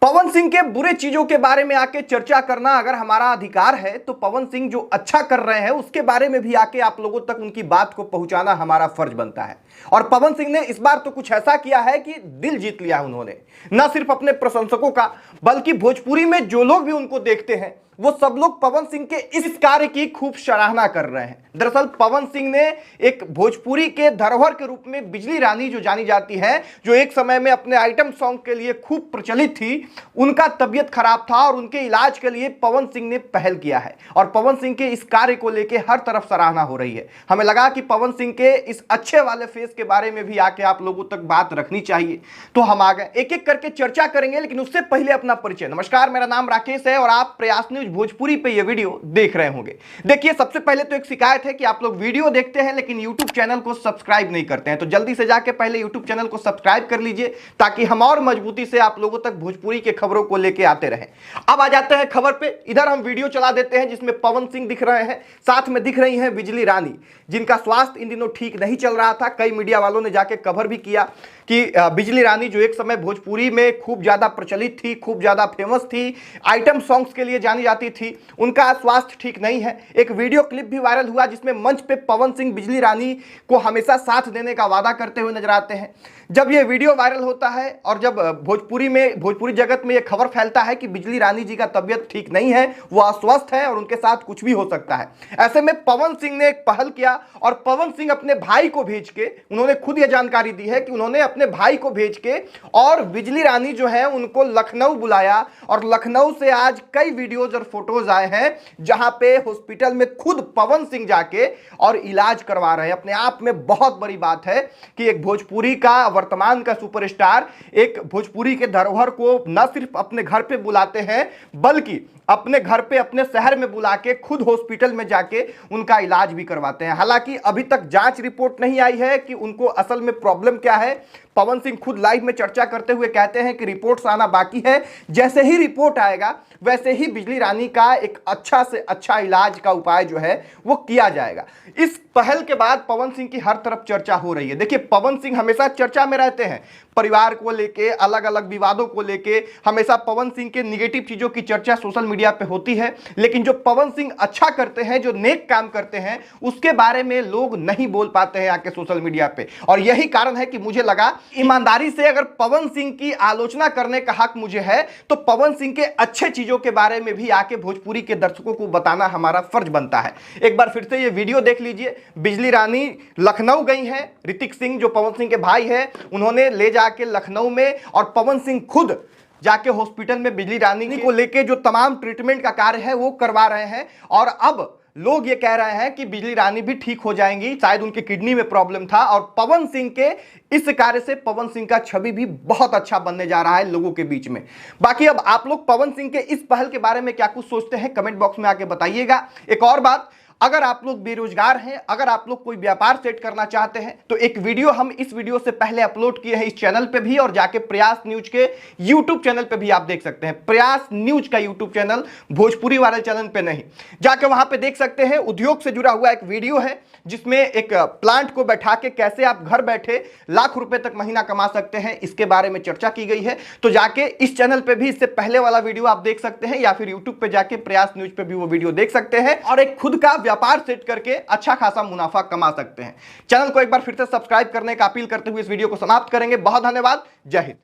पवन सिंह के बुरे चीजों के बारे में आके चर्चा करना अगर हमारा अधिकार है तो पवन सिंह जो अच्छा कर रहे हैं उसके बारे में भी आके आप लोगों तक उनकी बात को पहुंचाना हमारा फर्ज बनता है। और पवन सिंह ने इस बार तो कुछ ऐसा किया है कि दिल जीत लिया उन्होंने, न सिर्फ अपने प्रशंसकों का बल्कि भोजपुरी में जो लोग भी उनको देखते हैं वो सब लोग पवन सिंह के इस कार्य की खूब सराहना कर रहे हैं। दरअसल पवन सिंह ने एक भोजपुरी के धरोहर के रूप में बिजली रानी जो जानी जाती है, जो एक समय में अपने आइटम सॉन्ग के लिए खूब प्रचलित थी, उनका तबीयत खराब था और उनके इलाज के लिए पवन सिंह ने पहल किया है और पवन सिंह के इस कार्य को लेकर हर तरफ सराहना हो रही है। हमें लगा कि पवन सिंह के इस अच्छे वाले फेस के बारे में भी आके आप लोगों तक बात रखनी चाहिए, तो हम आ गए। एक एक करके चर्चा करेंगे, लेकिन उससे पहले अपना परिचय। नमस्कार, मेरा नाम राकेश है और आप प्रयास न्यूज भोजपुरी पे ये वीडियो देख रहे होंगे। देखिए, सबसे पहले तो एक शिकायत है कि आप लोग वीडियो देखते हैं लेकिन यूट्यूब चैनल को सब्सक्राइब नहीं करते हैं, तो जल्दी से जाके पहले यूट्यूब चैनल को सब्सक्राइब कर लीजिए ताकि हम और मजबूती से आप लोगों तक भोजपुरी के खबरों को लेके आते रहें। अब आ जाते हैं खबर पे। इधर हम वीडियो चला देते हैं जिसमें पवन सिंह दिख रहे हैं, साथ में दिख रही हैं बिजली रानी, जिनका स्वास्थ्य इन दिनों ठीक नहीं चल रहा था। कई मीडिया वालों ने जाके कवर भी किया कि बिजली रानी जो एक समय भोजपुरी में खूब ज्यादा प्रचलित थी, खूब ज्यादा फेमस थी, आइटम सॉन्ग्स के लिए जानी जाती थी, उनका स्वास्थ्य ठीक नहीं है। एक वीडियो क्लिप भी वायरल हुआ जिसमें मंच पे पवन सिंह बिजली रानी को हमेशा साथ देने का वादा करते हुए नजर आते हैं। जब ये वीडियो वायरल होता है और जब भोजपुरी जगत में ये खबर फैलता है कि बिजली रानी जी का तबीयत ठीक नहीं है, वो अस्वस्थ है और उनके साथ कुछ भी हो सकता है, ऐसे में पवन सिंह ने एक पहल किया और पवन सिंह अपने भाई को भेज के, उन्होंने खुद ये जानकारी दी है कि उन्होंने अपने भाई को भेज के और बिजली रानी जो है उनको लखनऊ बुलाया और लखनऊ से आज कई वीडियोज और फोटोज आए हैं जहां पे हॉस्पिटल में खुद पवन सिंह जाके और इलाज करवा रहे हैं। अपने आप में बहुत बड़ी बात है कि एक भोजपुरी का वर्तमान का सुपरस्टार एक भोजपुरी के धरोहर को न सिर्फ अपने घर पे बुलाते हैं बल्कि अपने घर पे, अपने शहर में बुला के खुद हॉस्पिटल में जाके उनका इलाज भी करवाते हैं। हालांकि अभी तक जांच रिपोर्ट नहीं आई है कि उनको असल में प्रॉब्लम क्या है। पवन सिंह खुद लाइव में चर्चा करते हुए कहते हैं कि रिपोर्ट्स आना बाकी है, जैसे ही रिपोर्ट आएगा वैसे ही बिजली रानी का एक अच्छा से अच्छा इलाज का उपाय जो है वो किया जाएगा। इस पहल के बाद पवन सिंह की हर तरफ चर्चा हो रही है। देखिए, पवन सिंह हमेशा चर्चा में रहते हैं, परिवार को लेके, अलग अलग विवादों को लेके हमेशा पवन सिंह के निगेटिव चीजों की चर्चा सोशल मीडिया पे होती है, लेकिन जो पवन सिंह अच्छा करते हैं, जो नेक काम करते हैं, उसके बारे में लोग नहीं बोल पाते हैं आके सोशल मीडिया पे। और यही कारण है कि मुझे लगा ईमानदारी से अगर पवन सिंह की आलोचना करने का हक मुझे है तो पवन सिंह के अच्छे चीजों के बारे में भी आके भोजपुरी के दर्शकों को बताना हमारा फर्ज बनता है। एक बार फिर से ये वीडियो देख लीजिए। बिजली रानी लखनऊ गई हैं, ऋतिक सिंह जो पवन सिंह के भाई हैं उन्होंने ले जाके लखनऊ में, और पवन सिंह खुद जाके हॉस्पिटल में बिजली रानी को लेके जो तमाम ट्रीटमेंट का कार्य है वो करवा रहे हैं। और अब लोग ये कह रहे हैं कि बिजली रानी भी ठीक हो जाएंगी, शायद उनके किडनी में प्रॉब्लम था। और पवन सिंह के इस कार्य से पवन सिंह का छवि भी बहुत अच्छा बनने जा रहा है लोगों के बीच में। बाकी अब आप लोग पवन सिंह के इस पहल के बारे में क्या कुछ सोचते हैं, कमेंट बॉक्स में आके बताइएगा। एक और बात, अगर आप लोग बेरोजगार हैं, अगर आप लोग कोई व्यापार सेट करना चाहते हैं तो एक वीडियो हम इस वीडियो से पहले अपलोड किए हैं इस चैनल पे भी, और जाके प्रयास न्यूज के यूट्यूब चैनल पे भी आप देख सकते हैं। प्रयास न्यूज का यूट्यूब चैनल, भोजपुरी वाले चैनल पे नहीं, जाके वहां पे देख सकते हैं। उद्योग से जुड़ा हुआ एक वीडियो है जिसमें एक प्लांट को बैठा के कैसे आप घर बैठे लाख रुपए तक महीना कमा सकते हैं, इसके बारे में चर्चा की गई है। तो जाके इस चैनल पे भी इससे पहले वाला वीडियो आप देख सकते हैं, या फिर यूट्यूब पे जाके प्रयास न्यूज पे भी वो वीडियो देख सकते हैं और एक खुद का व्यापार सेट करके अच्छा खासा मुनाफा कमा सकते हैं। चैनल को एक बार फिर से सब्सक्राइब करने का अपील करते हुए इस वीडियो को समाप्त करेंगे। बहुत धन्यवाद। जय हिंद।